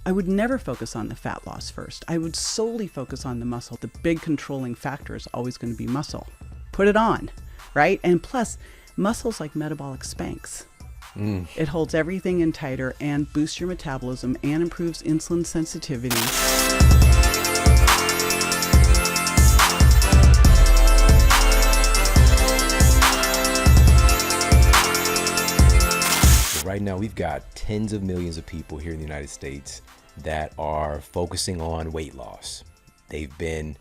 I would never focus on the fat loss first. I would solely focus on the muscle. The big controlling factor is always going to be muscle. Put it on, right? And plus, muscle's like metabolic spanks. It holds everything in tighter and boosts your metabolism and improves insulin sensitivity. Right now, we've got tens of millions of people here in the United States that are focusing on weight loss. This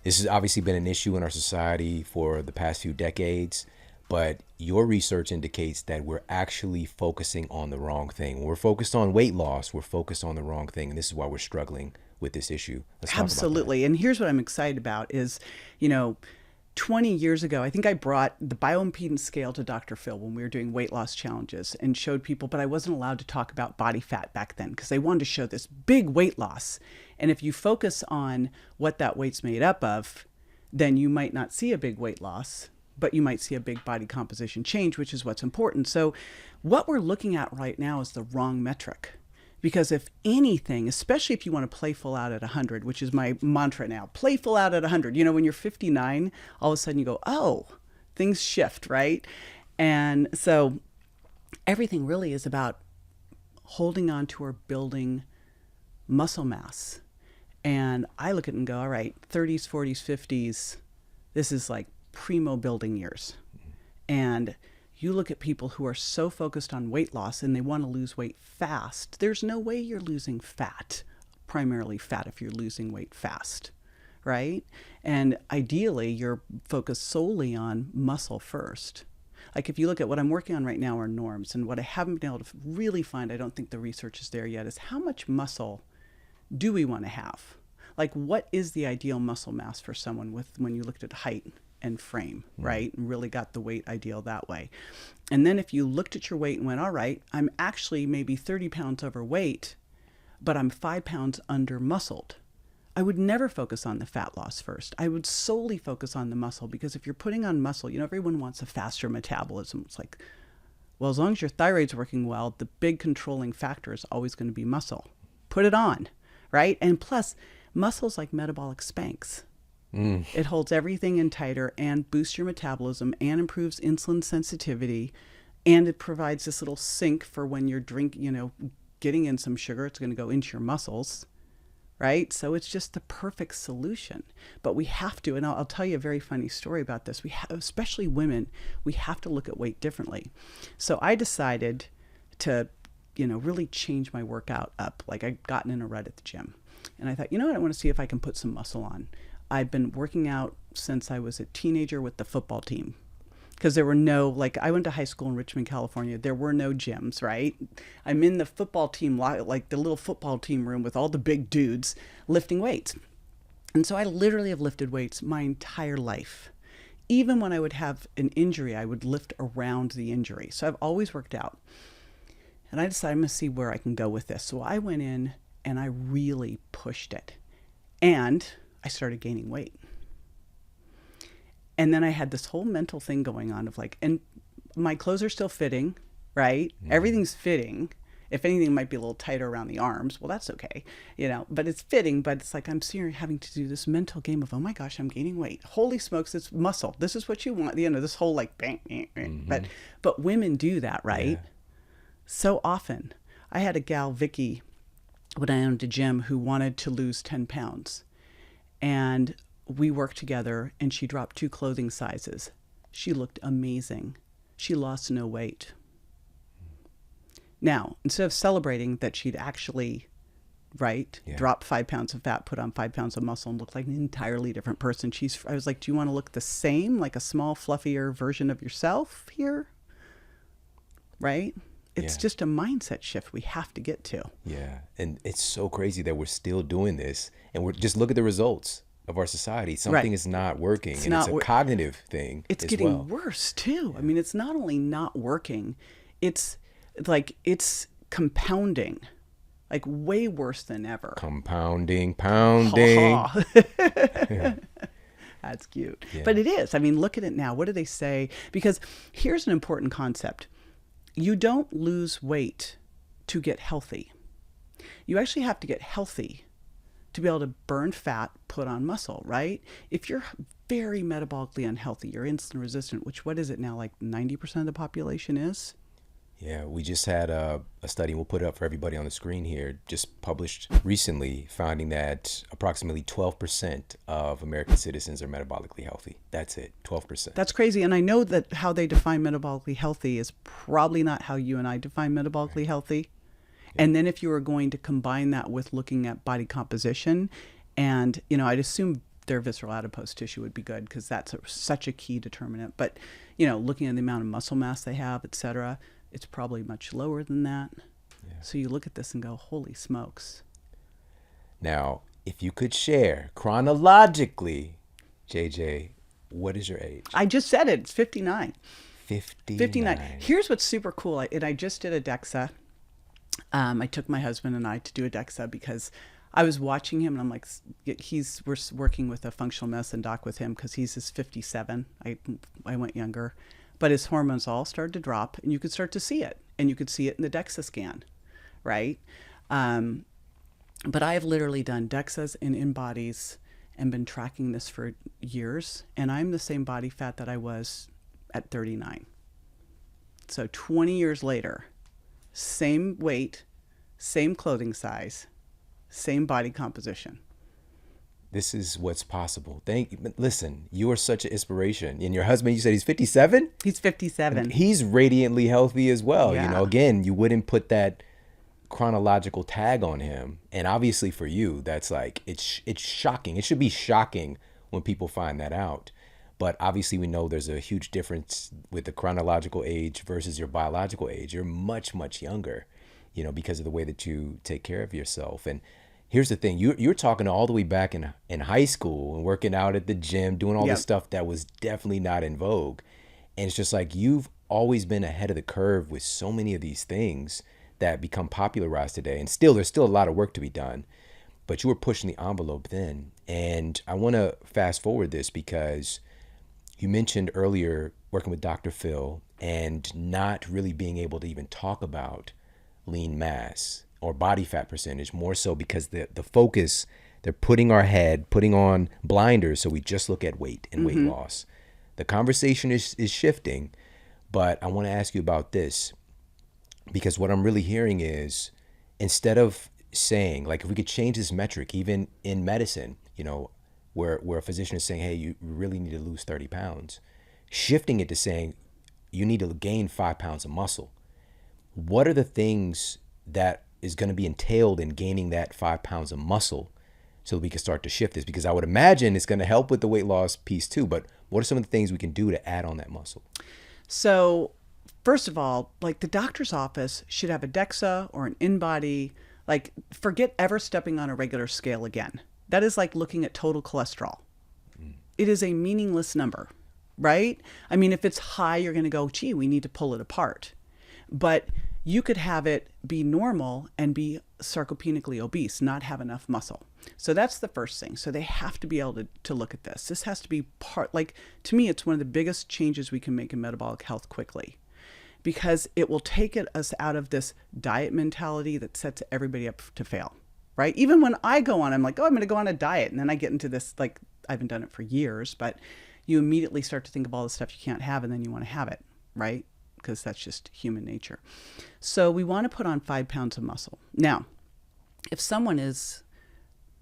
has obviously been an issue in our society for the past few decades, but your research indicates that we're actually focusing on the wrong thing. When we're focused on weight loss, we're focused on the wrong thing, and this is why we're struggling with this issue. Let's talk Absolutely. about that. And here's what I'm excited about is, 20 years ago, I think I brought the bioimpedance scale to Dr. Phil when we were doing weight loss challenges and showed people, but I wasn't allowed to talk about body fat back then because they wanted to show this big weight loss. And if you focus on what that weight's made up of, then you might not see a big weight loss, but you might see a big body composition change, which is what's important. So what we're looking at right now is the wrong metric. Because if anything, especially if you want to play full out at 100, which is my mantra now, play full out at 100. When you're 59, all of a sudden you go, oh, things shift, right? And so everything really is about holding on to or building muscle mass. And I look at it and go, all right, 30s, 40s, 50s, this is like primo building years. And you look at people who are so focused on weight loss and they want to lose weight fast. There's no way you're losing fat, primarily fat, if you're losing weight fast, right? And ideally, you're focused solely on muscle first. Like if you look at what I'm working on right now are norms, and what I haven't been able to really find, I don't think the research is there yet, is how much muscle do we want to have? Like what is the ideal muscle mass for someone when you looked at height and frame, right? And really got the weight ideal that way. And then if you looked at your weight and went, all right, I'm actually maybe 30 pounds overweight, but I'm 5 pounds under muscled. I would never focus on the fat loss first. I would solely focus on the muscle, because if you're putting on muscle, everyone wants a faster metabolism. It's like, well, as long as your thyroid's working well, the big controlling factor is always going to be muscle. Put it on, right? And plus, muscle's like metabolic spanks. It holds everything in tighter and boosts your metabolism and improves insulin sensitivity. And it provides this little sink for when you're getting in some sugar, it's going to go into your muscles, right? So it's just the perfect solution. But we have to, and I'll tell you a very funny story about this. Especially women, we have to look at weight differently. So I decided to, really change my workout up. Like I'd gotten in a rut at the gym. And I thought, I want to see if I can put some muscle on. I've been working out since I was a teenager with the football team, because there were I went to high school in Richmond, California. There were no gyms, right? I'm in the football team, like the little football team room with all the big dudes lifting weights. And so I literally have lifted weights my entire life. Even when I would have an injury, I would lift around the injury. So I've always worked out. And I decided I'm going to see where I can go with this. So I went in and I really pushed it. And I started gaining weight. And then I had this whole mental thing going on of and my clothes are still fitting, right? Everything's fitting. If anything, it might be a little tighter around the arms. Well, that's okay, but it's fitting. But it's like I'm seriously having to do this mental game of, oh my gosh, I'm gaining weight. Holy smokes, it's muscle. This is what you want. This whole bang. But women do that, right? Yeah. So often. I had a gal, Vicky, when I owned a gym, who wanted to lose 10 pounds. And we worked together and she dropped 2 clothing sizes. She looked amazing. She lost no weight. Now, instead of celebrating that she'd actually, drop 5 pounds of fat, put on 5 pounds of muscle and look like an entirely different person, I was like, do you want to look the same, like a small, fluffier version of yourself here? Right? It's just a mindset shift we have to get to. Yeah. And it's so crazy that we're still doing this. And we're just look at the results of our society. Something is not working. It's a cognitive thing. It's getting worse too. Yeah. I mean, it's not only not working, it's compounding. Like way worse than ever. Compounding, pounding. That's cute. Yeah. But it is. I mean, look at it now. What do they say? Because here's an important concept. You don't lose weight to get healthy. You actually have to get healthy to be able to burn fat, put on muscle, right? If you're very metabolically unhealthy, you're insulin resistant, which what is it now, like 90% of the population is? Yeah, we just had a study, we'll put it up for everybody on the screen here, just published recently, finding that approximately 12% of American citizens are metabolically healthy. That's it, 12%. That's crazy. And I know that how they define metabolically healthy is probably not how you and I define metabolically healthy. And then if you were going to combine that with looking at body composition, and, I'd assume their visceral adipose tissue would be good because that's such a key determinant. But, looking at the amount of muscle mass they have, et cetera, it's probably much lower than that. Yeah. So you look at this and go, holy smokes. Now, if you could share chronologically, JJ, what is your age? I just said it. It's 59. 59. Here's what's super cool. I just did a DEXA. I took my husband and I to do a DEXA because I was watching him and I'm like, we're working with a functional medicine doc with him because he's 57. I went younger. But his hormones all started to drop, and you could start to see it. And you could see it in the DEXA scan, right? But I've literally done DEXAs and in-bodies and been tracking this for years. And I'm the same body fat that I was at 39. So 20 years later, same weight, same clothing size, same body composition. This is what's possible. Listen, you are such an inspiration. And your husband, you said he's 57? He's 57. And he's radiantly healthy as well. Yeah. Again, you wouldn't put that chronological tag on him. And obviously for you, that's like, it's shocking. It should be shocking when people find that out. But obviously we know there's a huge difference with the chronological age versus your biological age. You're much, much younger, because of the way that you take care of yourself. And here's the thing, you're talking all the way back in high school and working out at the gym, doing all this stuff that was definitely not in vogue. And it's just like you've always been ahead of the curve with so many of these things that become popularized today. And there's still a lot of work to be done, but you were pushing the envelope then. And I want to fast forward this because you mentioned earlier working with Dr. Phil and not really being able to even talk about lean mass or body fat percentage, more so because the focus, they're putting on blinders, so we just look at weight and weight loss. The conversation is shifting, but I want to ask you about this because what I'm really hearing is instead of saying, like, if we could change this metric, even in medicine, where a physician is saying, hey, you really need to lose 30 pounds, shifting it to saying you need to gain 5 pounds of muscle. What are the things that is going to be entailed in gaining that 5 pounds of muscle so we can start to shift this? Because I would imagine it's going to help with the weight loss piece too, but what are some of the things we can do to add on that muscle? So first of all, like the doctor's office should have a DEXA or an in-body, like forget ever stepping on a regular scale again. That is like looking at total cholesterol. It is a meaningless number, right? I mean, if it's high, you're going to go, gee, we need to pull it apart. But you could have it be normal and be sarcopenically obese, not have enough muscle. So that's the first thing. So they have to be able to look at this. This has to be to me, it's one of the biggest changes we can make in metabolic health quickly, because it will take us out of this diet mentality that sets everybody up to fail, right? Even when I go on, I'm like, oh, I'm going to go on a diet. And then I get into this, like, I haven't done it for years, but you immediately start to think of all the stuff you can't have, and then you want to have it, right? Because that's just human nature. So we want to put on 5 pounds of muscle. Now, if someone is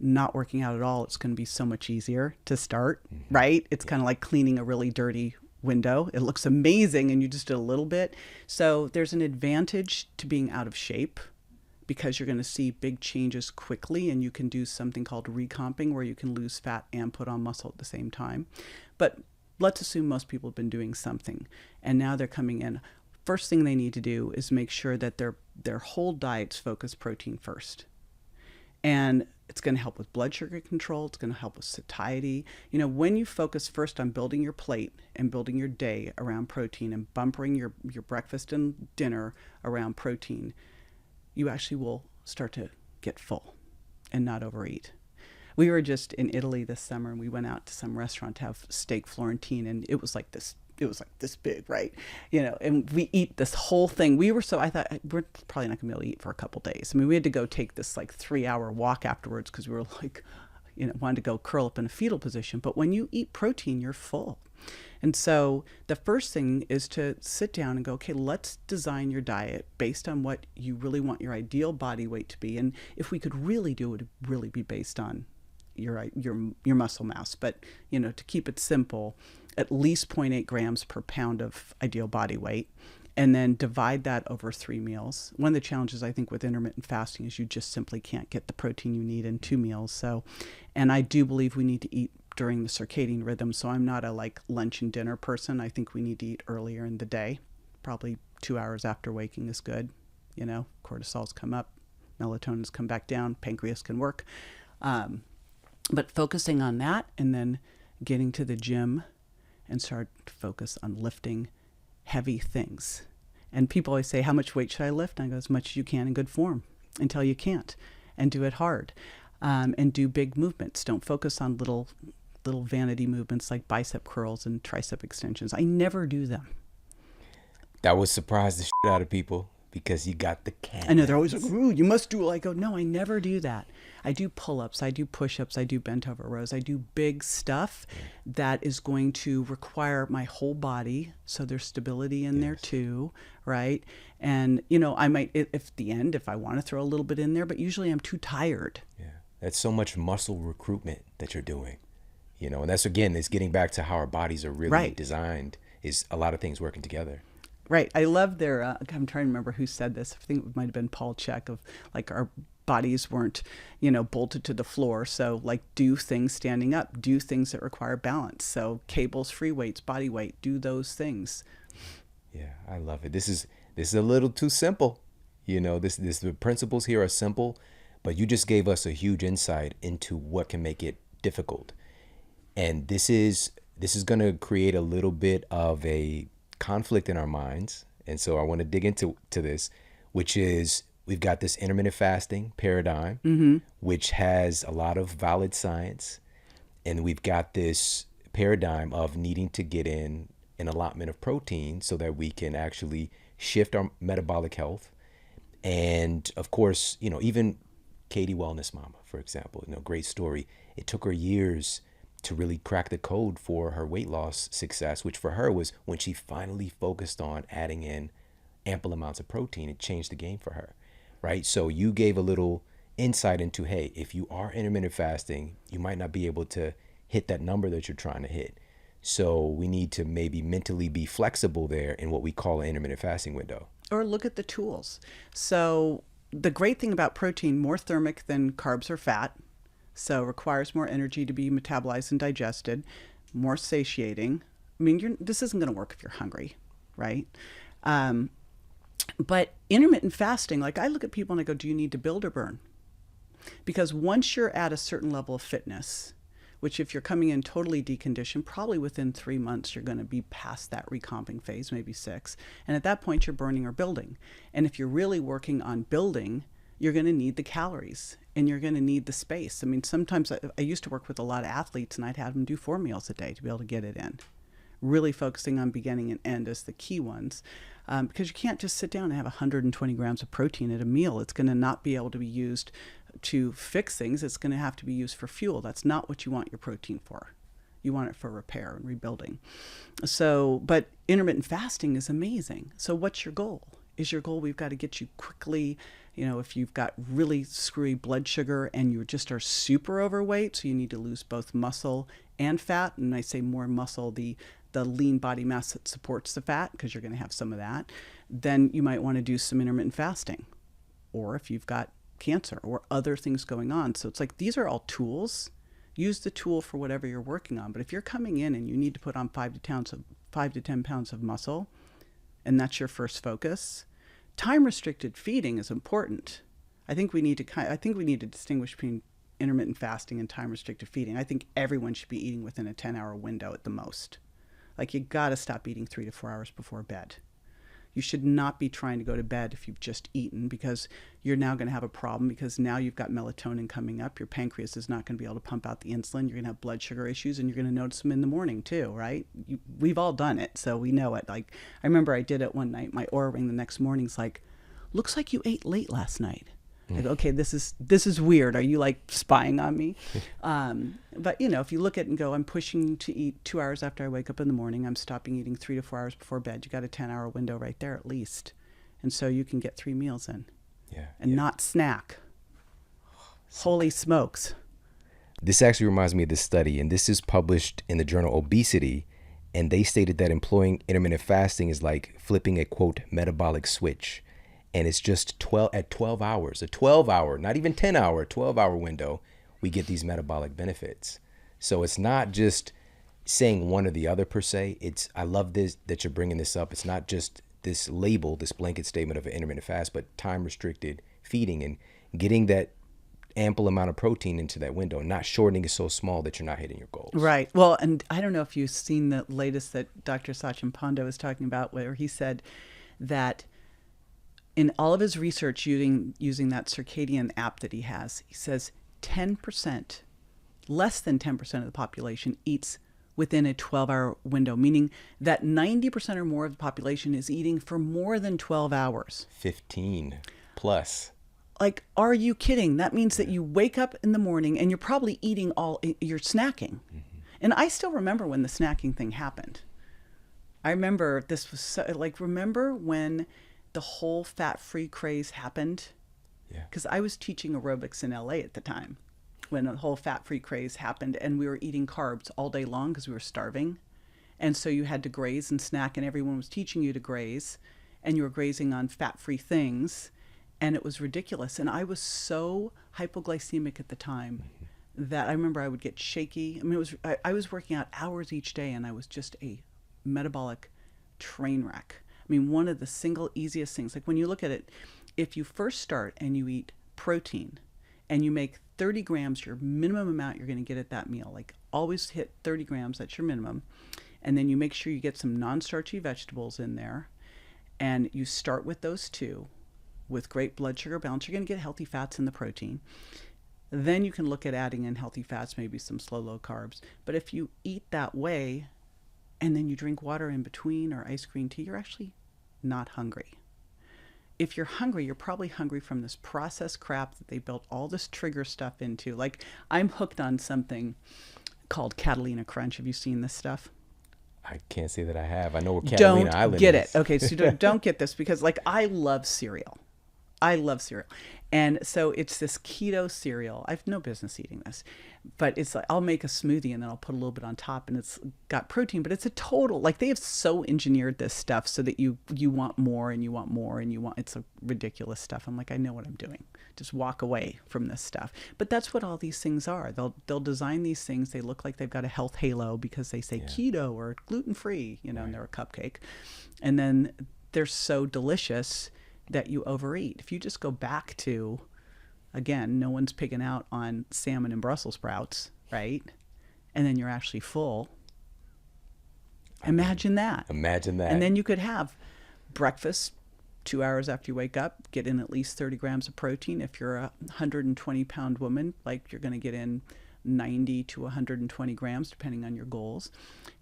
not working out at all, it's going to be so much easier to start, right? It's kind of like cleaning a really dirty window. It looks amazing and you just did a little bit. So there's an advantage to being out of shape because you're going to see big changes quickly, and you can do something called recomping where you can lose fat and put on muscle at the same time. But let's assume most people have been doing something and now they're coming in. First thing they need to do is make sure that their whole diets focus protein first. And it's going to help with blood sugar control. It's going to help with satiety. When you focus first on building your plate and building your day around protein and bumpering your breakfast and dinner around protein, you actually will start to get full and not overeat. We were just in Italy this summer and we went out to some restaurant to have steak Florentine, and it was like this it was like this big, right? And we eat this whole thing. I thought we're probably not gonna be able to eat for a couple days. I mean, we had to go take this like 3-hour walk afterwards because we were like, wanted to go curl up in a fetal position. But when you eat protein, you're full. And so the first thing is to sit down and go, okay, let's design your diet based on what you really want your ideal body weight to be. And if we could really do it, it would really be based on your muscle mass. But, to keep it simple, at least 0.8 grams per pound of ideal body weight, and then divide that over 3 meals. One of the challenges I think with intermittent fasting is you just simply can't get the protein you need in 2 meals. So, and I do believe we need to eat during the circadian rhythm. So I'm not a like lunch and dinner person. I think we need to eat earlier in the day. Probably 2 hours after waking is good. Cortisol's come up, melatonin's come back down, pancreas can work. But focusing on that, and then getting to the gym and start to focus on lifting heavy things. And people always say, how much weight should I lift? And I go, as much as you can in good form until you can't, and do it hard. And do big movements. Don't focus on little vanity movements like bicep curls and tricep extensions. I never do them. That would surprise the shit out of people because you got the cat. I know they're always like, ooh, you must do it. I go, no, I never do that. I do pull-ups, I do push-ups, I do bent over rows. I do big stuff that is going to require my whole body. So there's stability in there too, right? And, I might, if the end, if I want to throw a little bit in there, but usually I'm too tired. Yeah. That's so much muscle recruitment that you're doing, and that's, again, it's getting back to how our bodies are really designed, is a lot of things working together. Right. I love their, I'm trying to remember who said this. I think it might have been Paul Chek, of like our bodies weren't, bolted to the floor. So like do things standing up, do things that require balance. So cables, free weights, body weight, do those things. Yeah, I love it. This is a little too simple. The principles here are simple, but you just gave us a huge insight into what can make it difficult. And this is going to create a little bit of a conflict in our minds. And so I want to dig into this, which is we've got this intermittent fasting paradigm, which has a lot of valid science. And we've got this paradigm of needing to get in an allotment of protein so that we can actually shift our metabolic health. And of course, even Katie Wellness Mama, for example, great story. It took her years to really crack the code for her weight loss success, which for her was when she finally focused on adding in ample amounts of protein. It changed the game for her, right? So you gave a little insight into, hey, if you are intermittent fasting, you might not be able to hit that number that you're trying to hit. So we need to maybe mentally be flexible there in what we call an intermittent fasting window. Or look at the tools. So the great thing about protein, more thermic than carbs or fat, so requires more energy to be metabolized and digested, more satiating. I mean, this isn't going to work if you're hungry, right? But intermittent fasting, like I look at people and I go, do you need to build or burn? Because once you're at a certain level of fitness, which if you're coming in totally deconditioned, probably within 3 months, you're going to be past that recomping phase, maybe 6. And at that point, you're burning or building. And if you're really working on building, you're going to need the calories and you're going to need the space. I mean, sometimes I used to work with a lot of athletes and I'd have them do 4 meals a day to be able to get it in. Really focusing on beginning and end as the key ones. Because you can't just sit down and have 120 grams of protein at a meal. It's going to not be able to be used to fix things. It's going to have to be used for fuel. That's not what you want your protein for. You want it for repair and rebuilding. So, but intermittent fasting is amazing. So what's your goal? Is your goal, we've got to get you quickly, if you've got really screwy blood sugar and you just are super overweight, so you need to lose both muscle and fat. And I say more muscle, the lean body mass that supports the fat, because you're going to have some of that, then you might want to do some intermittent fasting. Or if you've got cancer or other things going on. So it's like, these are all tools. Use the tool for whatever you're working on. But if you're coming in and you need to put on 5 to 10 pounds of muscle, and that's your first focus, time restricted feeding is important. I think we need to distinguish between intermittent fasting and time restricted feeding. I think everyone should be eating within a 10-hour window at the most. Like, you got to stop eating 3 to 4 hours before bed. You should not be trying to go to bed if you've just eaten, because you're now going to have a problem, because now you've got melatonin coming up. Your pancreas is not going to be able to pump out the insulin. You're going to have blood sugar issues, and you're going to notice them in the morning too, right? We've all done it, so we know it. Like, I remember I did it one night. My Oura ring the next morning's like, looks like you ate late last night. I go, okay, this is weird. Are you like spying on me? But if you look at it and go, I'm pushing to eat 2 hours after I wake up in the morning. I'm stopping eating 3 to 4 hours before bed. You got a 10-hour window right there at least. And so you can get 3 meals in and not snack. Holy smokes. This actually reminds me of this study, and this is published in the journal Obesity. And they stated that employing intermittent fasting is like flipping a, quote, metabolic switch. And it's just 12 hours, a 12-hour, not even 10-hour, 12-hour window, we get these metabolic benefits. So it's not just saying one or the other per se. I love this, that you're bringing this up. It's not just this label, this blanket statement of an intermittent fast, but time restricted feeding and getting that ample amount of protein into that window, not shortening it so small that you're not hitting your goals. Right. Well, and I don't know if you've seen the latest that Dr. Sachin Panda was talking about, where he said that in all of his research using that circadian app that he has, he says 10%, less than 10% of the population eats within a 12-hour window, meaning that 90% or more of the population is eating for more than 12 hours. 15 plus. Like, are you kidding? That means that you wake up in the morning and you're probably eating you're snacking. Mm-hmm. And I still remember when the snacking thing happened. I remember this was remember when the whole fat-free craze happened? Yeah. Because I was teaching aerobics in LA at the time when the whole fat-free craze happened, and we were eating carbs all day long because we were starving. And so you had to graze and snack, and everyone was teaching you to graze, and you were grazing on fat-free things, and it was ridiculous. And I was so hypoglycemic at the time that I remember I would get shaky. I mean, I was working out hours each day, and I was just a metabolic train wreck. I mean, one of the single easiest things, like when you look at it, if you first start and you eat protein and you make 30 grams your minimum amount you're going to get at that meal, like always hit 30 grams, that's your minimum. And then you make sure you get some non-starchy vegetables in there. And you start with those two with great blood sugar balance. You're going to get healthy fats in the protein. Then you can look at adding in healthy fats, maybe some slow, low carbs. But if you eat that way and then you drink water in between or ice green tea, you're actually not hungry. If you're hungry, you're probably hungry from this processed crap that they built all this trigger stuff into. Like, I'm hooked on something called Catalina Crunch. Have you seen this stuff? I can't say that I have. I know where Catalina Island is. Don't get it. Okay, so don't get this, because like I love cereal. And so it's this keto cereal. I have no business eating this, but it's like I'll make a smoothie and then I'll put a little bit on top, and it's got protein, but it's a total, like they have so engineered this stuff so that you want more and you want more and it's a ridiculous stuff. I'm like, I know what I'm doing. Just walk away from this stuff. But that's what all these things are. They'll design these things. They look like they've got a health halo because they say keto or gluten-free, right. And they're a cupcake. And then they're so delicious that you overeat. If you just go back to, again, no one's pigging out on salmon and Brussels sprouts, right? And then you're actually full. Imagine that. And then you could have breakfast 2 hours after you wake up, get in at least 30 grams of protein. If you're a 120-pound woman, like you're going to get in 90 to 120 grams, depending on your goals.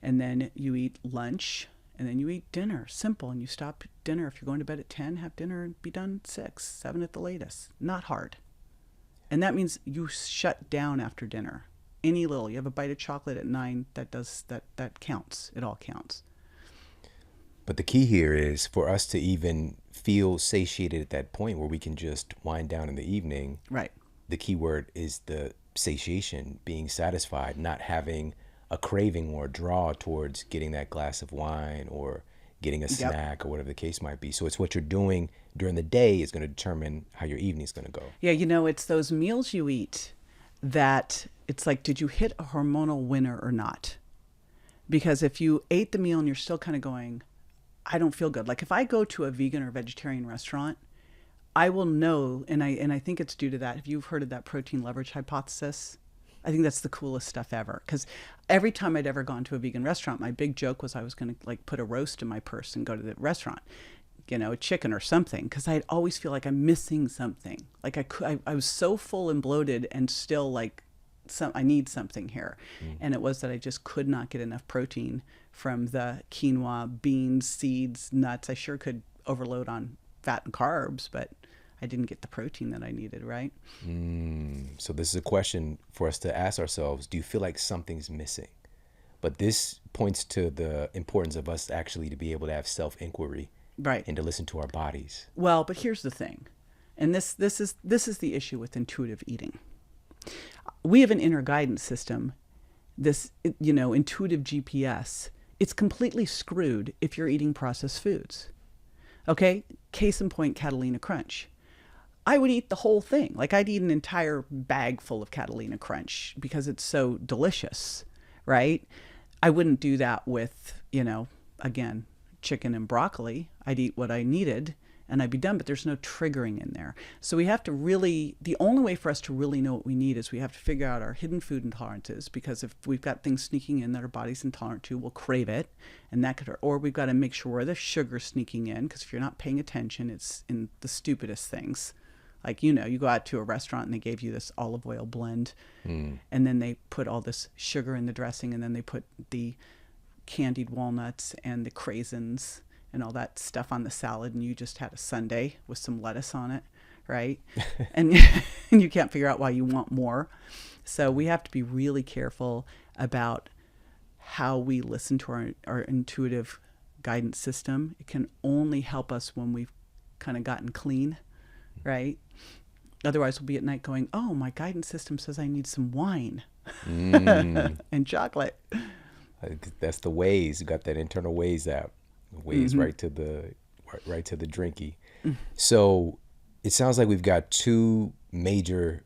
And then you eat lunch. And then you eat dinner, simple, and you stop dinner. If you're going to bed at 10, have dinner and be done 6, 7 at the latest. Not hard. And that means you shut down after dinner. Any little, you have a bite of chocolate at 9, that counts. It all counts. But the key here is for us to even feel satiated at that point where we can just wind down in the evening. Right. The key word is the satiation, being satisfied, not having a craving or a draw towards getting that glass of wine or getting a snack or whatever the case might be. So it's what you're doing during the day is going to determine how your evening is going to go. Yeah, it's those meals you eat that it's like, did you hit a hormonal winner or not? Because if you ate the meal and you're still kind of going, I don't feel good. Like if I go to a vegan or vegetarian restaurant, I will know, and I think it's due to that. If you've heard of that protein leverage hypothesis, I think that's the coolest stuff ever. Because every time I'd ever gone to a vegan restaurant, my big joke was I was going to like put a roast in my purse and go to the restaurant. a chicken or something, because I'd always feel like I'm missing something. Like I was so full and bloated and still like, I need something here. And it was that I just could not get enough protein from the quinoa, beans, seeds, nuts. I sure could overload on fat and carbs, but I didn't get the protein that I needed, right? So this is a question for us to ask ourselves. Do you feel like something's missing? But this points to the importance of us actually to be able to have self-inquiry, right, and to listen to our bodies. Well, but here's the thing. And this is the issue with intuitive eating. We have an inner guidance system, this, intuitive GPS. It's completely screwed if you're eating processed foods. Okay? Case in point, Catalina Crunch. I would eat the whole thing. Like, I'd eat an entire bag full of Catalina Crunch because it's so delicious, right? I wouldn't do that with, again, chicken and broccoli. I'd eat what I needed and I'd be done, but there's no triggering in there. So we have to really, the only way for us to really know what we need is we have to figure out our hidden food intolerances, because if we've got things sneaking in that our body's intolerant to, we'll crave it. And that could, or we've got to make sure where the sugar's sneaking in, because if you're not paying attention, it's in the stupidest things. Like, you go out to a restaurant and they gave you this olive oil blend, and then they put all this sugar in the dressing, and then they put the candied walnuts and the craisins and all that stuff on the salad, and you just had a sundae with some lettuce on it, right? and you can't figure out why you want more. So we have to be really careful about how we listen to our intuitive guidance system. It can only help us when we've kind of gotten clean, right? Otherwise, we'll be at night going, oh, my guidance system says I need some wine and chocolate. That's the Waze. You got that internal Waze app. Waze right to the drinky. So it sounds like we've got two major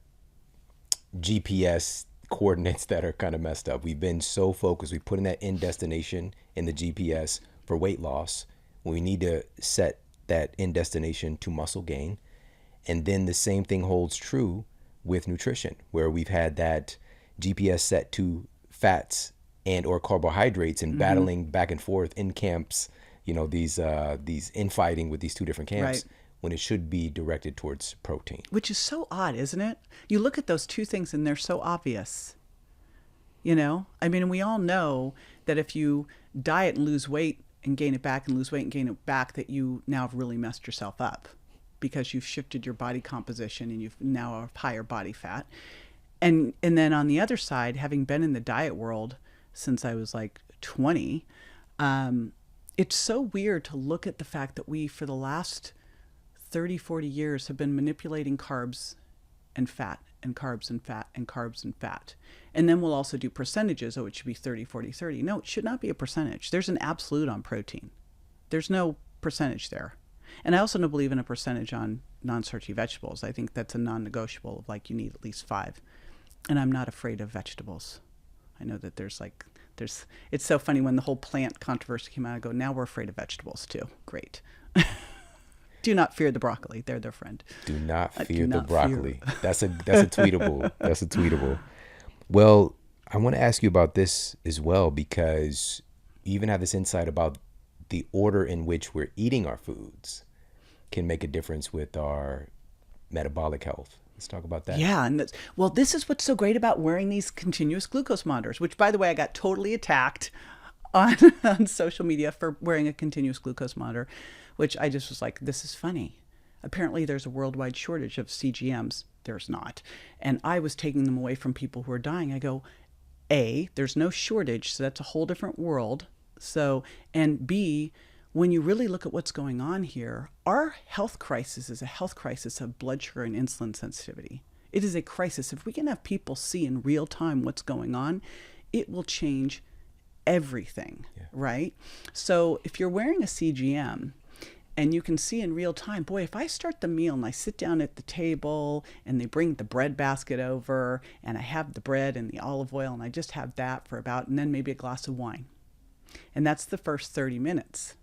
GPS coordinates that are kind of messed up. We've been so focused. We put in that end destination in the GPS for weight loss, when we need to set that end destination to muscle gain. And then the same thing holds true with nutrition, where we've had that GPS set to fats and or carbohydrates, and battling back and forth in camps, these infighting with these two different camps, right, when it should be directed towards protein. Which is so odd, isn't it? You look at those two things and they're so obvious. I mean, we all know that if you diet and lose weight and gain it back and lose weight and gain it back, that you now have really messed yourself up, because you've shifted your body composition and you've now have higher body fat. And then on the other side, having been in the diet world since I was like 20, it's so weird to look at the fact that we, for the last 30, 40 years, have been manipulating carbs and fat and carbs and fat and carbs and fat. And then we'll also do percentages. Oh, it should be 30, 40, 30. No, it should not be a percentage. There's an absolute on protein. There's no percentage there. And I also don't believe in a percentage on non-starchy vegetables. I think that's a non-negotiable of like, you need at least 5. And I'm not afraid of vegetables. I know that it's so funny when the whole plant controversy came out. I go, now we're afraid of vegetables too. Great. Do not fear the broccoli. They're their friend. Do not fear the broccoli. That's a tweetable. That's a tweetable. Well, I want to ask you about this as well, because you even have this insight about the order in which we're eating our foods can make a difference with our metabolic health. Let's talk about that. Yeah. And this is what's so great about wearing these continuous glucose monitors, which, by the way, I got totally attacked on social media for wearing a continuous glucose monitor, which I just was like, this is funny. Apparently there's a worldwide shortage of CGMs. There's not. And I was taking them away from people who are dying. I go, A, there's no shortage, so that's a whole different world. So, and B, when you really look at what's going on here, our health crisis is a health crisis of blood sugar and insulin sensitivity. It is a crisis. If we can have people see in real time what's going on, it will change everything, right? So if you're wearing a CGM and you can see in real time, boy, if I start the meal and I sit down at the table and they bring the bread basket over and I have the bread and the olive oil and I just have that for about, and then maybe a glass of wine. And that's the first 30 minutes.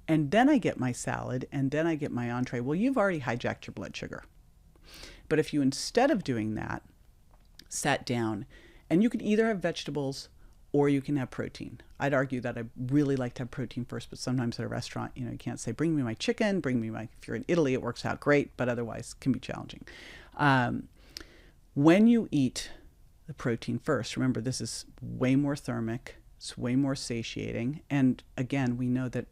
And then I get my salad, and then I get my entree. Well, you've already hijacked your blood sugar. But if you, instead of doing that, sat down, and you could either have vegetables or you can have protein. I'd argue that I really like to have protein first, but sometimes at a restaurant, you can't say, bring me my chicken, if you're in Italy, it works out great, but otherwise can be challenging. When you eat the protein first, remember, this is way more thermic, it's way more satiating. And again, we know that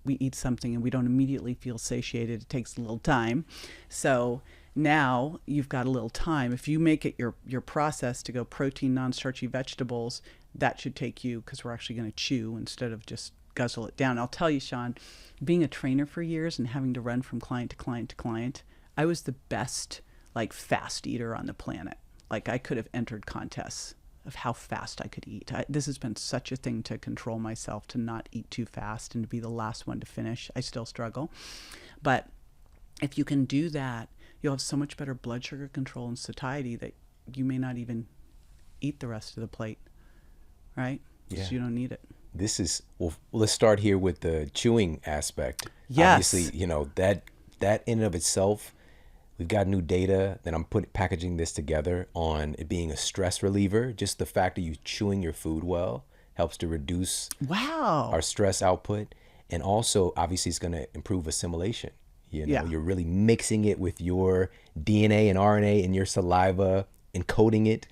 we eat something and we don't immediately feel satiated. It takes a little time. So now you've got a little time. If you make it your process to go protein, non-starchy vegetables, that should take you, because we're actually going to chew instead of just guzzle it down. I'll tell you, Shawn, being a trainer for years and having to run from client to client to client, I was the best fast eater on the planet. I could have entered contests of how fast I could eat. This has been such a thing to control myself, to not eat too fast and to be the last one to finish. I still struggle. But if you can do that, you'll have so much better blood sugar control and satiety that you may not even eat the rest of the plate, right? Yeah. Because you don't need it. This is, well, let's start here with the chewing aspect. Yes. Obviously, that in and of itself, we've got new data that I'm packaging this together on it being a stress reliever. Just the fact that you chewing your food well helps to reduce our stress output. And also, obviously, it's going to improve assimilation. You're really mixing it with your DNA and RNA in your saliva, encoding it,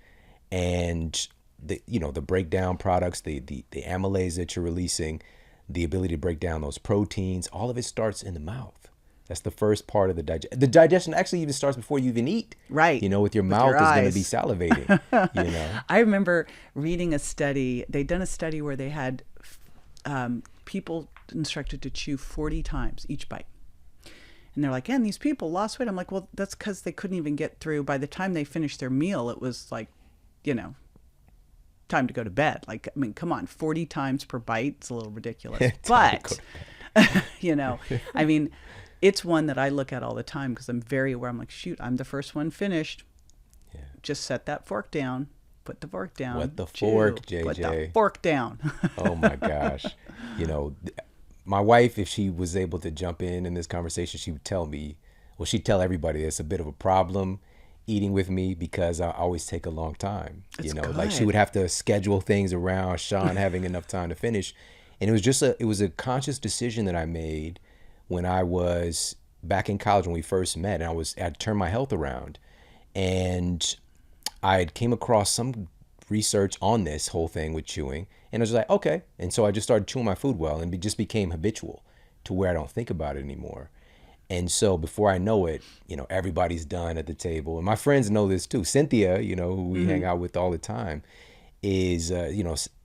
and the breakdown products, the amylase that you're releasing, the ability to break down those proteins, all of it starts in the mouth. That's the first part of the digestion. The digestion actually even starts before you even eat. Right. With your mouth is going to be salivating. I remember reading a study. They'd done a study where they had people instructed to chew 40 times each bite. And they're like, and these people lost weight. I'm like, well, that's because they couldn't even get through. By the time they finished their meal, it was time to go to bed. Come on, 40 times per bite. It's a little ridiculous. But, it's one that I look at all the time because I'm very aware. I'm like, shoot, I'm the first one finished. Yeah. Just set that fork down. Put the fork down. What the fork, JJ? Put the fork down. Oh, my gosh. My wife, if she was able to jump in this conversation, she would tell me, she'd tell everybody it's a bit of a problem eating with me because I always take a long time. Good. She would have to schedule things around Shawn having enough time to finish. And it was a conscious decision that I made when I was back in college when we first met, and I'd turned my health around, and I came across some research on this whole thing with chewing, and I was like, okay. And so I just started chewing my food well, and it just became habitual to where I don't think about it anymore. And so before I know it, everybody's done at the table, and my friends know this too. Cynthia, who we hang out with all the time, is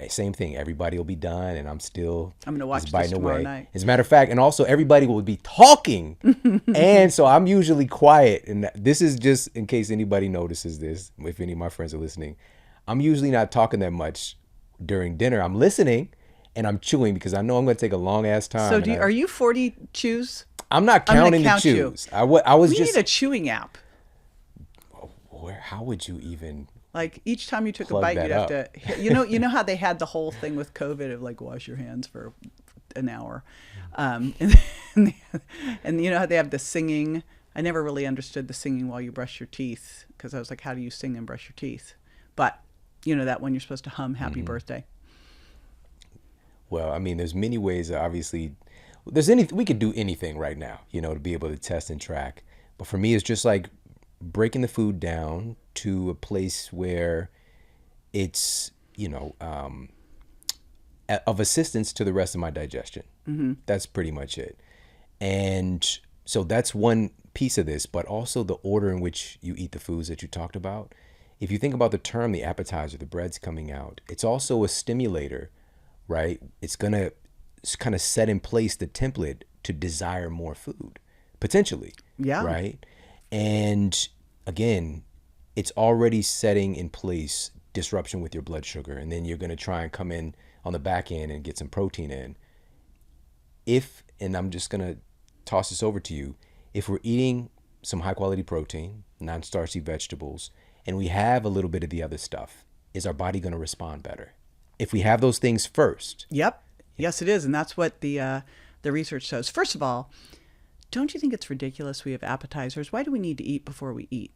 same thing. Everybody will be done, and I'm going to watch this tomorrow night. As a matter of fact, and also everybody will be talking, and so I'm usually quiet. And this is just in case anybody notices this. If any of my friends are listening, I'm usually not talking that much during dinner. I'm listening and I'm chewing because I know I'm going to take a long ass time. So are you 40 chews? I'm not counting the chews. We need a chewing app. How would you even? Each time you took a bite, you'd have to, you know how they had the whole thing with COVID of wash your hands for an hour. And you know how they have the singing. I never really understood the singing while you brush your teeth because I was like, how do you sing and brush your teeth? But that one you're supposed to hum happy birthday. Well, there's many ways, obviously. We could do anything right now, to be able to test and track. But for me, it's just breaking the food down to a place where it's, of assistance to the rest of my digestion. Mm-hmm. That's pretty much it. And so that's one piece of this, but also the order in which you eat the foods that you talked about. If you think about the term, the appetizer, the bread's coming out, it's also a stimulator, right? It's going to kind of set in place the template to desire more food, potentially. Yeah. Right? And again, it's already setting in place disruption with your blood sugar. And then you're going to try and come in on the back end and get some protein in. And I'm just going to toss this over to you. If we're eating some high quality protein, non-starchy vegetables, and we have a little bit of the other stuff, is our body going to respond better? If we have those things first. Yep. Yes, it is. And that's what the research shows. First of all, don't you think it's ridiculous we have appetizers? Why do we need to eat before we eat?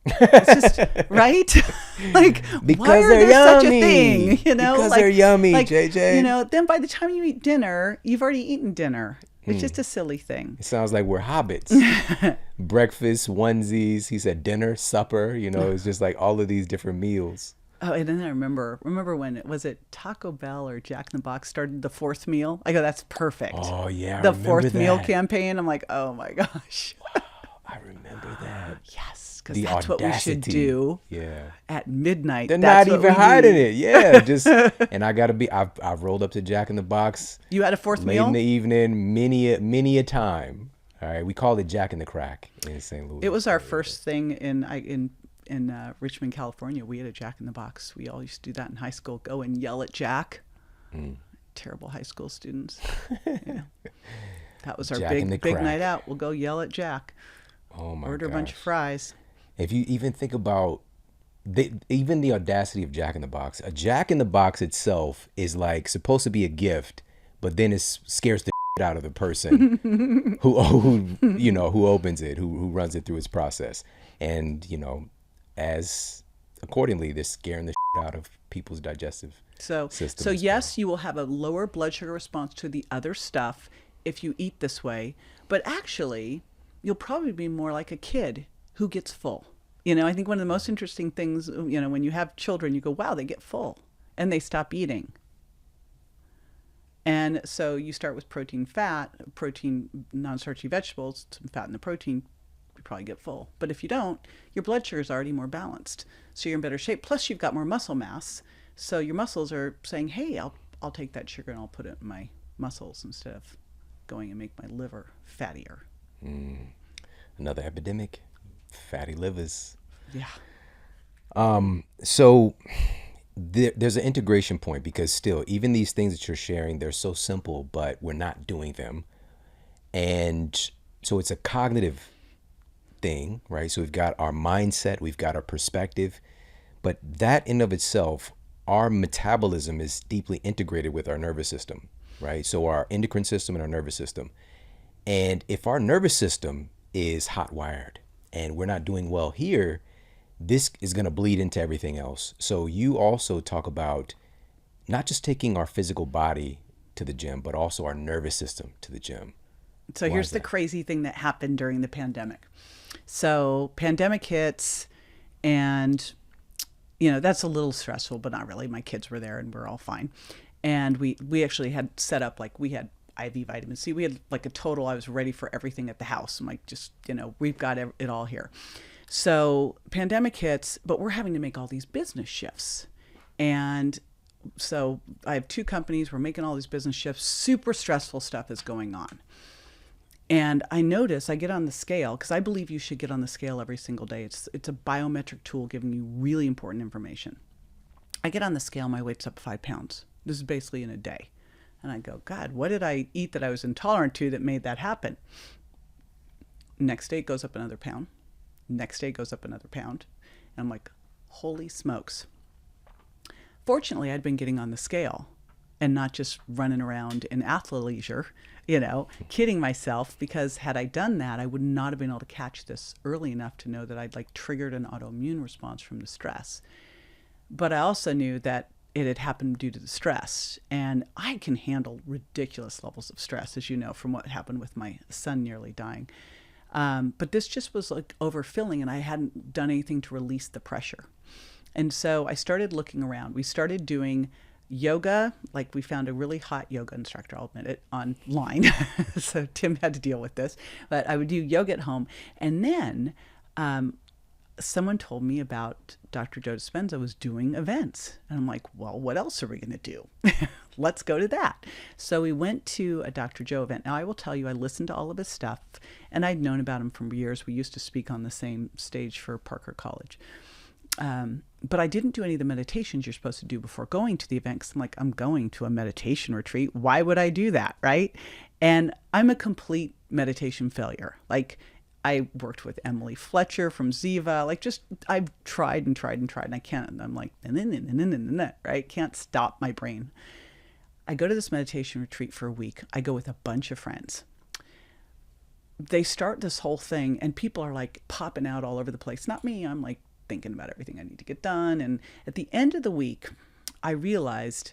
It's just right. Like, why Because are they're there such a yummy. thing? You know, Because like, they're yummy, like, JJ. you know, then by the time you eat dinner, you've already eaten dinner. It's just a silly thing. It sounds like we're hobbits. Breakfast, onesies. He said dinner, supper. You know, it's just like all of these different meals. Oh, and then I remember when was it Taco Bell or Jack in the Box started the fourth meal? I go, that's perfect. Oh, yeah. I The remember fourth meal that. campaign. I'm like, oh my gosh. I remember that. Yes, because The that's what we should audacity. do Yeah. at midnight. They're That's not what even we hiding need. it. Yeah. Just, and I got to be, I've rolled up to Jack in the Box You had a fourth late meal? in the evening, many a time. All right. We called it Jack in the Crack in St. Louis. It was our first thing in Richmond, California. We had a Jack in the Box. We all used to do that in high school. Go and yell at Jack. Terrible high school students. Yeah. That was our Jack in the big Crack. night out. We'll go yell at Jack. Oh my Order a bunch of gosh. fries. If you even think about even the audacity of Jack in the Box, a Jack in the Box itself is like supposed to be a gift, but then it scares the shit out of the person who opens it, who runs it through its process, and as accordingly, they're scaring the shit out of people's digestive So system. so as yes, you will have a lower blood sugar response to the other stuff if you eat this way, but actually, you'll probably be more like a kid who gets full. I think one of the most interesting things, when you have children, you go, wow, they get full and they stop eating. And so you start with protein, non-starchy vegetables, some fat in the protein, you probably get full. But if you don't, your blood sugar is already more balanced. So you're in better shape. Plus you've got more muscle mass. So your muscles are saying, hey, I'll take that sugar and I'll put it in my muscles instead of going and make my liver fattier. Another epidemic, fatty livers. Yeah. So there's an integration point, because still, even these things that you're sharing, they're so simple, but we're not doing them. And so it's a cognitive thing, right? So we've got our mindset, we've got our perspective, but that in of itself, our metabolism is deeply integrated with our nervous system, right? So our endocrine system and our nervous system. And if our nervous system is hot wired and we're not doing well here, this is going to bleed into everything else. So you also talk about not just taking our physical body to the gym, but also our nervous system to the gym. So here's the crazy thing that happened during the pandemic. So pandemic hits, and that's a little stressful, but not really. My kids were there and we're all fine. And we actually had set up, like, we had IV vitamin C. We had like a total, I was ready for everything at the house. I'm like, just, we've got it all here. So pandemic hits, but we're having to make all these business shifts. And so I have two companies. We're making all these business shifts. Super stressful stuff is going on. And I notice I get on the scale, because I believe you should get on the scale every single day. It's a biometric tool giving you really important information. I get on the scale, my weight's up 5 pounds. This is basically in a day. And I go, God, what did I eat that I was intolerant to that made that happen? Next day it goes up another pound. Next day it goes up another pound. And I'm like, holy smokes. Fortunately, I'd been getting on the scale and not just running around in athleisure, kidding myself, because had I done that, I would not have been able to catch this early enough to know that I'd triggered an autoimmune response from the stress. But I also knew that it had happened due to the stress, and I can handle ridiculous levels of stress, as you know, from what happened with my son nearly dying. But this just was like overfilling, and I hadn't done anything to release the pressure. And so I started looking around. We started doing yoga. Like, we found a really hot yoga instructor, I'll admit it, online. So Tim had to deal with this, but I would do yoga at home. And then someone told me about Dr. Joe Dispenza was doing events. And I'm like, well, what else are we going to do? Let's go to that. So we went to a Dr. Joe event. Now, I will tell you, I listened to all of his stuff, and I'd known about him for years. We used to speak on the same stage for Parker College. But I didn't do any of the meditations you're supposed to do before going to the event, because I'm like, I'm going to a meditation retreat. Why would I do that, right? And I'm a complete meditation failure. Like, I worked with Emily Fletcher from Ziva. I've tried and tried and tried, and I can't. And I'm like, right? Can't stop my brain. I go to this meditation retreat for a week. I go with a bunch of friends. they start this whole thing and people are like popping out all over the place. Not me. I'm like thinking about everything I need to get done. And at the end of the week, I realized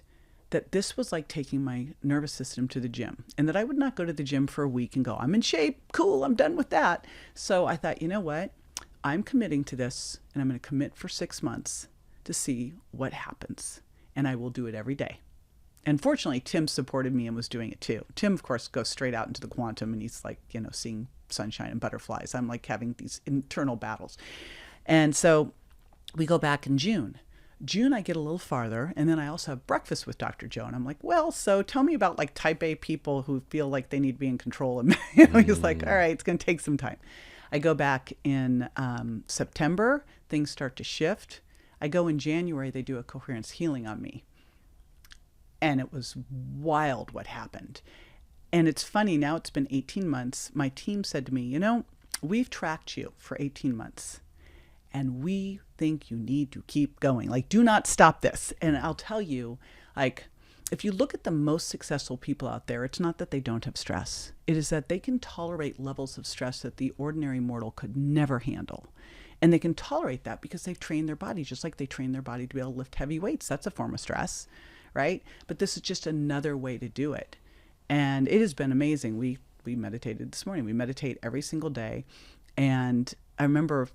that this was like taking my nervous system to the gym, and that I would not go to the gym for a week and go, I'm in shape. Cool. I'm done with that. So I thought, you know what? I'm committing to this, and I'm going to commit for 6 months to see what happens. And I will do it every day. And fortunately, Tim supported me and was doing it too. Tim, of course, goes straight out into the quantum, and he's like, seeing sunshine and butterflies. I'm like having these internal battles. And so we go back in June. June, I get a little farther, and then I also have breakfast with Dr. Joe, and I'm like, well, so tell me about like type A people who feel like they need to be in control. And he's like, all right, it's going to take some time. I go back in September, things start to shift. I go in January, they do a coherence healing on me. And it was wild what happened. And it's funny, now it's been 18 months. My team said to me, we've tracked you for 18 months. And we think you need to keep going. Like, do not stop this. And I'll tell you, like, if you look at the most successful people out there, it's not that they don't have stress. It is that they can tolerate levels of stress that the ordinary mortal could never handle. And they can tolerate that because they've trained their body, just like they train their body to be able to lift heavy weights. That's a form of stress, right? But this is just another way to do it. And it has been amazing. We meditated this morning. We meditate every single day. And I remember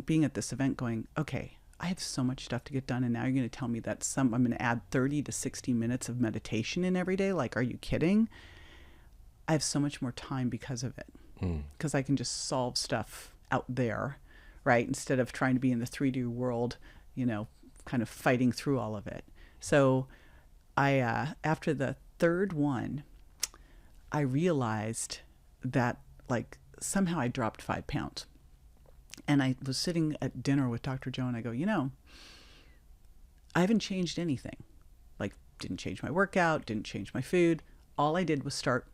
being at this event going, okay, I have so much stuff to get done. And now you're going to tell me that I'm going to add 30 to 60 minutes of meditation in every day. Like, are you kidding? I have so much more time because of it. Because I can just solve stuff out there, right? Instead of trying to be in the 3D world, kind of fighting through all of it. So I, after the third one, I realized that like somehow I dropped 5 pounds. And I was sitting at dinner with Dr. Joe, and I go, I haven't changed anything. Like, didn't change my workout, didn't change my food. All I did was start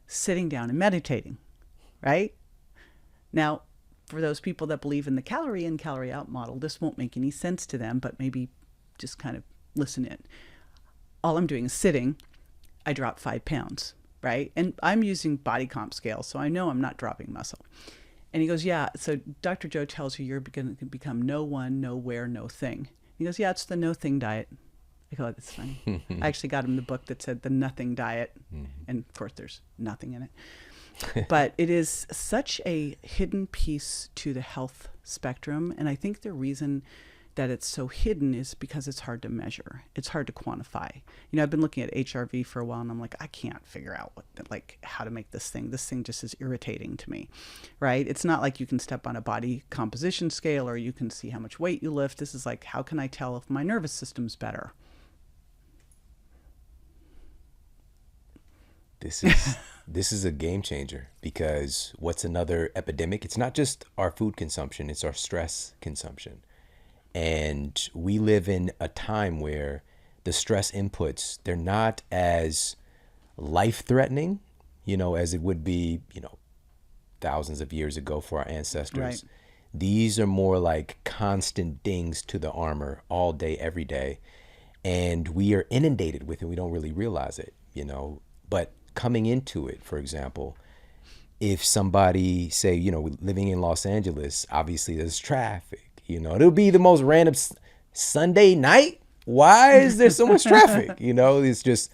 sitting down and meditating, right? Now, for those people that believe in the calorie in, calorie out model, this won't make any sense to them, but maybe just kind of listen in. All I'm doing is sitting. I dropped 5 pounds, right? And I'm using body comp scale, so I know I'm not dropping muscle. And he goes, yeah, so Dr. Joe tells you you're going to become no one, nowhere, no thing. He goes, yeah, it's the no thing diet. I go, oh, that's funny. I actually got him the book that said the nothing diet. And of course, there's nothing in it. But it is such a hidden piece to the health spectrum. And I think the reason that it's so hidden is because it's hard to measure. It's hard to quantify. I've been looking at HRV for a while, and I'm like, I can't figure out how to make this thing. This thing just is irritating to me, right? It's not like you can step on a body composition scale or you can see how much weight you lift. This is like, how can I tell if my nervous system's better? This is a game changer, because what's another epidemic? It's not just our food consumption, it's our stress consumption. And we live in a time where the stress inputs, they're not as life-threatening, as it would be, thousands of years ago for our ancestors. Right. These are more like constant dings to the armor all day, every day. And we are inundated with it. We don't really realize it, But coming into it, for example, if somebody, say, living in Los Angeles, obviously there's traffic. It'll be the most random Sunday night. Why is there so much traffic? It's just,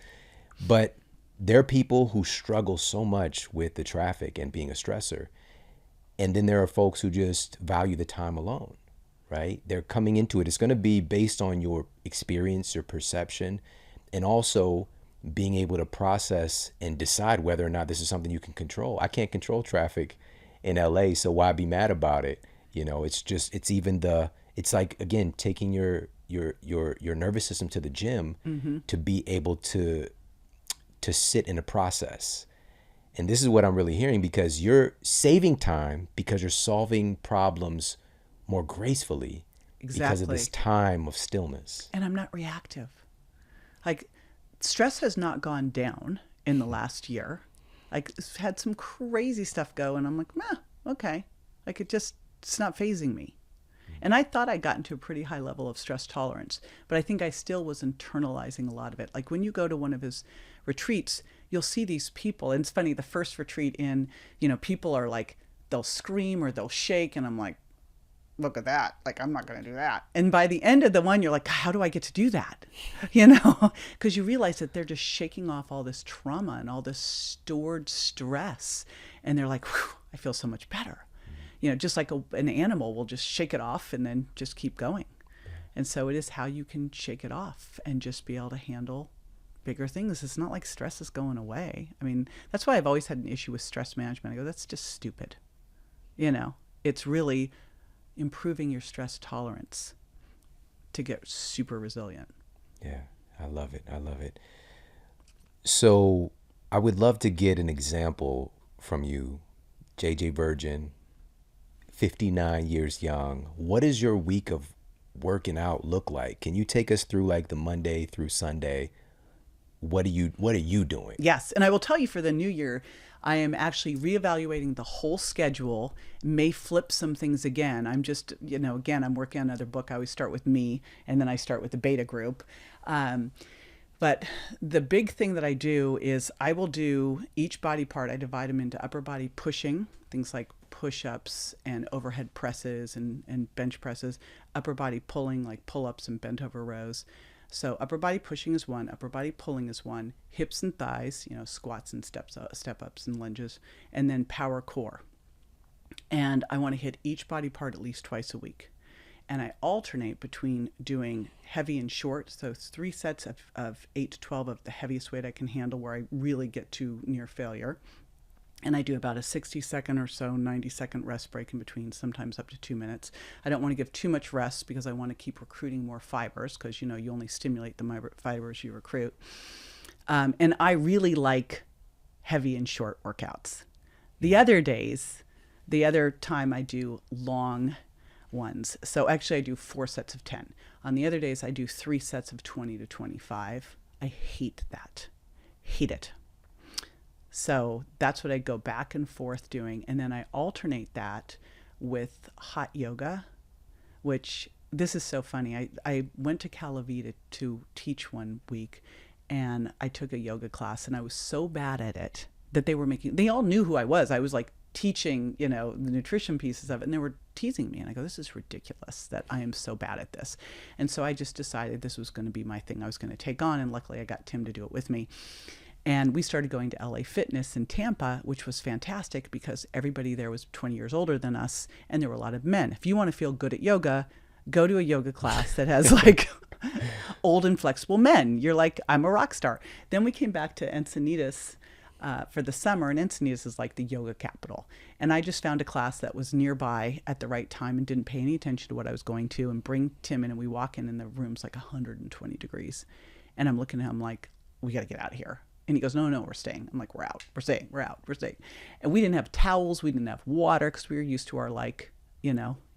but there are people who struggle so much with the traffic and being a stressor. And then there are folks who just value the time alone, right? They're coming into it. It's going to be based on your experience, your perception, and also being able to process and decide whether or not this is something you can control. I can't control traffic in LA, so why be mad about it? It's like, again, taking your nervous system to the gym to be able to sit in a process. And this is what I'm really hearing, because you're saving time because you're solving problems more gracefully. Exactly. Because of this time of stillness. And I'm not reactive. Like, stress has not gone down in the last year. Like, it's had some crazy stuff go, and I'm like, okay. Like, it's not phasing me. And I thought I'd gotten to a pretty high level of stress tolerance, but I think I still was internalizing a lot of it. Like when you go to one of his retreats, you'll see these people. And it's funny, the first retreat in, people are like, they'll scream or they'll shake. And I'm like, look at that. Like, I'm not going to do that. And by the end of the one, you're like, how do I get to do that? Because you realize that they're just shaking off all this trauma and all this stored stress. And they're like, whew, I feel so much better. Just like an animal will just shake it off and then just keep going. And so it is how you can shake it off and just be able to handle bigger things. It's not like stress is going away. I mean, that's why I've always had an issue with stress management. I go, that's just stupid. It's really improving your stress tolerance to get super resilient. Yeah, I love it. I love it. So I would love to get an example from you, JJ Virgin, 59 years young. What does your week of working out look like? Can you take us through like the Monday through Sunday? What are you doing? Yes. And I will tell you, for the new year, I am actually reevaluating the whole schedule, may flip some things again. I'm just, again, I'm working on another book. I always start with me, and then I start with the beta group. But the big thing that I do is I will do each body part. I divide them into upper body pushing, things like push-ups and overhead presses and bench presses, upper body pulling, like pull-ups and bent over rows. So upper body pushing is one, upper body pulling is one, hips and thighs, squats and step ups and lunges, and then power core. And I want to hit each body part at least twice a week. And I alternate between doing heavy and short. So it's 3 sets of 8 to 12 of the heaviest weight I can handle, where I really get to near failure. And I do about a 60-second or so, 90-second rest break in between, sometimes up to 2 minutes. I don't want to give too much rest because I want to keep recruiting more fibers, because, you only stimulate the fibers you recruit. And I really like heavy and short workouts. The other time I do long ones. So actually I do 4 sets of 10. On the other days, I do 3 sets of 20 to 25. I hate that. Hate it. So that's what I go back and forth doing. And then I alternate that with hot yoga, which, this is so funny. I went to Calavita to teach one week, and I took a yoga class, and I was so bad at it that they all knew who I was. I was like teaching, the nutrition pieces of it, and they were teasing me. And I go, this is ridiculous that I am so bad at this. And so I just decided this was going to be my thing I was going to take on. And luckily I got Tim to do it with me. And we started going to LA Fitness in Tampa, which was fantastic because everybody there was 20 years older than us, and there were a lot of men. If you want to feel good at yoga, go to a yoga class that has like old and flexible men. You're like, I'm a rock star. Then we came back to Encinitas for the summer, and Encinitas is like the yoga capital. And I just found a class that was nearby at the right time and didn't pay any attention to what I was going to, and bring Tim in, and we walk in, and the room's like 120 degrees. And I'm looking at him like, we got to get out of here. And he goes, no, we're staying. I'm like, we're out. We're staying. We're out. We're staying. And we didn't have towels. We didn't have water, because we were used to our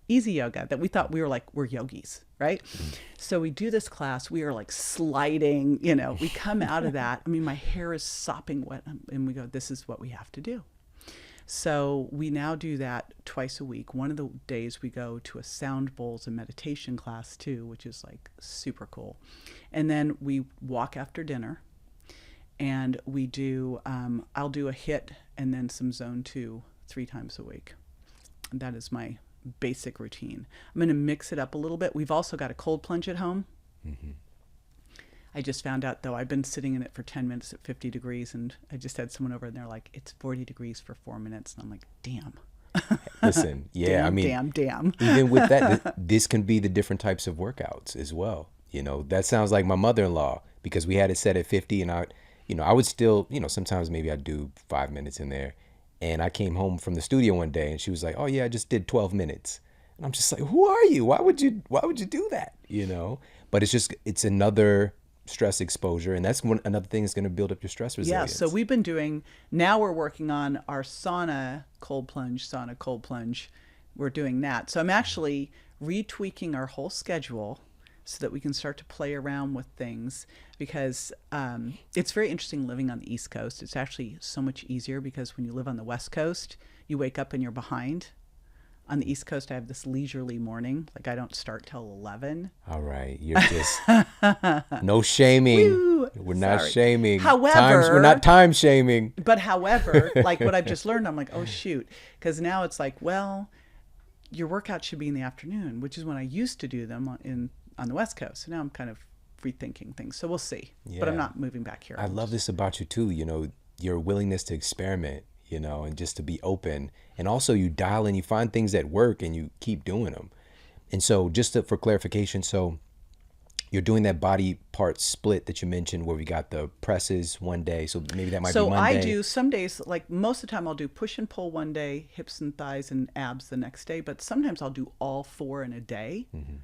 easy yoga that we thought we're yogis, right? So we do this class. We are like sliding, we come out of that. I mean, my hair is sopping wet, and we go, this is what we have to do. So we now do that twice a week. One of the days we go to a sound bowls and meditation class too, which is like super cool. And then we walk after dinner. And we do, I'll do a HIIT and then some zone 2 3 times a week. That is my basic routine. I'm going to mix it up a little bit. We've also got a cold plunge at home. Mm-hmm. I just found out, though, I've been sitting in it for 10 minutes at 50 degrees. And I just had someone over, and they're like, it's 40 degrees for 4 minutes. And I'm like, damn. Listen, yeah, damn. Even with that, this can be the different types of workouts as well. That sounds like my mother-in-law, because we had it set at 50, and I would still, sometimes maybe I'd do 5 minutes in there. And I came home from the studio one day, and she was like, oh yeah, I just did 12 minutes. And I'm just like, who are you? Why would you do that? But it's another stress exposure. And that's another thing that's going to build up your stress resilience. Yeah. So now we're working on our sauna cold plunge. We're doing that. So I'm actually retweaking our whole schedule so that we can start to play around with things, because it's very interesting living on the East Coast. It's actually so much easier, because when you live on the West Coast, you wake up and you're behind. On the East Coast, I have this leisurely morning. Like I don't start till 11. All right. You're just no shaming. Woo! We're not Sorry. shaming. However, we're not time shaming. But however, like what I've just learned, I'm like, oh shoot. Because now it's like, well, your workout should be in the afternoon, which is when I used to do them on the West Coast. So now I'm kind of rethinking things. So we'll see. Yeah. But I'm not moving back here. I love this about you too, your willingness to experiment, and just to be open. And also you dial in, you find things that work and you keep doing them. And so for clarification, so you're doing that body part split that you mentioned where we got the presses one day. So maybe that might be Monday. So I do some days, like most of the time I'll do push and pull one day, hips and thighs and abs the next day. But sometimes I'll do all 4 in a day. Mm-hmm.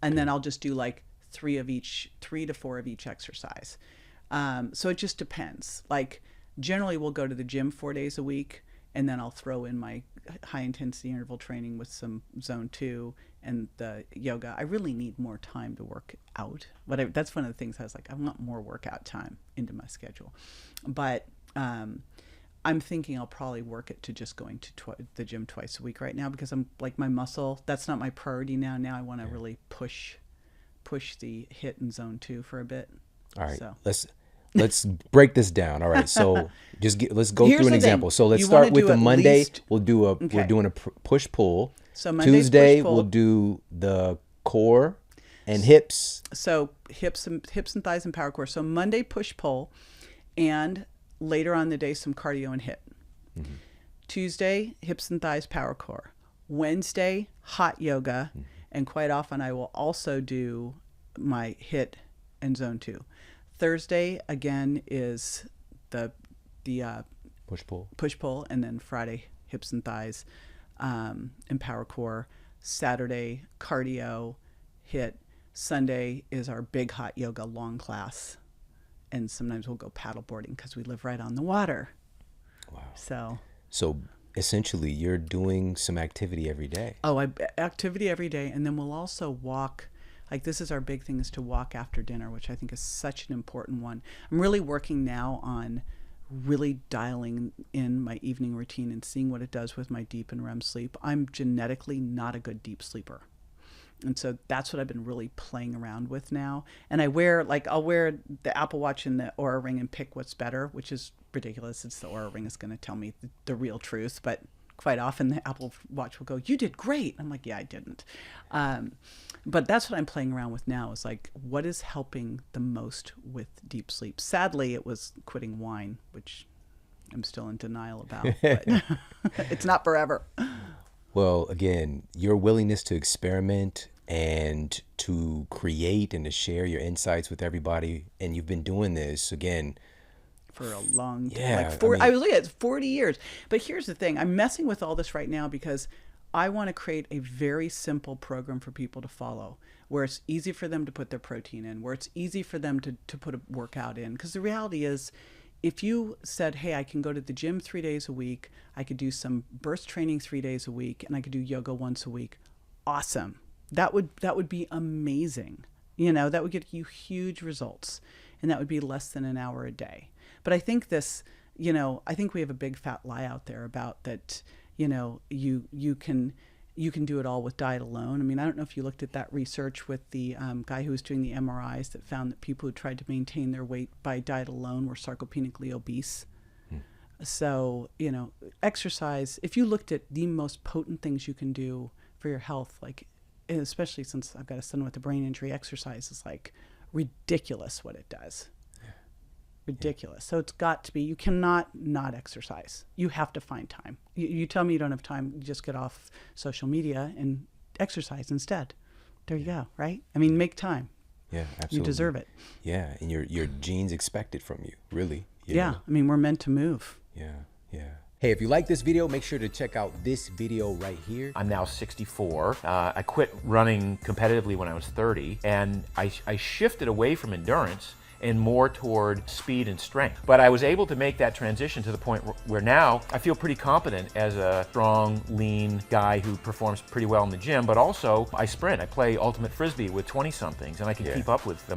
And then I'll just do like 3 to 4 of each exercise. So it just depends. Like generally we'll go to the gym 4 days a week, and then I'll throw in my high intensity interval training with some zone 2 and the yoga. I really need more time to work out. That's one of the things I was like, I want more workout time into my schedule. But I'm thinking I'll probably work it to just going to the gym twice a week right now, because I'm like my muscle, that's not my priority now. Now I want to really push the HIIT and zone 2 for a bit. All right, so. Let's break this down. All right, so let's go Here's through an the example. thing. So let's You start wanna with do the at Monday. least- We're Okay. doing a push pull. So Monday Tuesday push-pull. we'll do the core and hips. So hips and thighs and power core. So Monday push pull, and later on in the day some cardio and HIIT. Mm-hmm. Tuesday hips and thighs power core. Wednesday hot yoga, and quite often I will also do my HIIT and zone 2. Thursday again is the push pull, and then Friday hips and thighs and power core. Saturday cardio, HIIT. Sunday is our big hot yoga long class, and sometimes we'll go paddle boarding because we live right on the water. Wow. So essentially you're doing some activity every day. Activity every day, and then we'll also walk. Like this is our big thing, is to walk after dinner, which I think is such an important one. I'm really working now on really dialing in my evening routine and seeing what it does with my deep and REM sleep. I'm genetically not a good deep sleeper. And so that's what I've been really playing around with now. And I'll wear the Apple Watch and the Oura Ring and pick what's better, which is ridiculous. It's the Oura Ring is going to tell me the real truth. But quite often the Apple Watch will go, "You did great." I'm like, "Yeah, I didn't." But that's what I'm playing around with now, is like, what is helping the most with deep sleep? Sadly, it was quitting wine, which I'm still in denial about, but it's not forever. Well, again, your willingness to experiment and to create and to share your insights with everybody, and you've been doing this again for a long time. Yeah, I was looking at 40 years. But here's the thing. I'm messing with all this right now because I want to create a very simple program for people to follow, where it's easy for them to put their protein in, where it's easy for them to put a workout in. Because the reality is, if you said, hey, I can go to the gym 3 days a week, I could do some burst training 3 days a week, and I could do yoga once a week, awesome. That would be amazing. That would get you huge results, and that would be less than an hour a day. But I think I think we have a big fat lie out there about that, you can do it all with diet alone. I mean, I don't know if you looked at that research with the guy who was doing the MRIs that found that people who tried to maintain their weight by diet alone were sarcopenically obese. So, exercise, if you looked at the most potent things you can do for your health, like, especially since I've got a son with a brain injury, exercise is like ridiculous what it does. Ridiculous. So it's got to be, you cannot not exercise. You have to find time. You tell me you don't have time, you just get off social media and exercise instead. There you go, right? I mean, make time. Yeah, absolutely. You deserve it. Yeah, and your genes expect it from you, really. Yeah, I mean, we're meant to move. Yeah. Hey, if you like this video, make sure to check out this video right here. I'm now 64. I quit running competitively when I was 30, and I shifted away from endurance and more toward speed and strength. But I was able to make that transition to the point where now I feel pretty competent as a strong, lean guy who performs pretty well in the gym, but also I sprint. I play ultimate frisbee with 20-somethings, and I can keep up with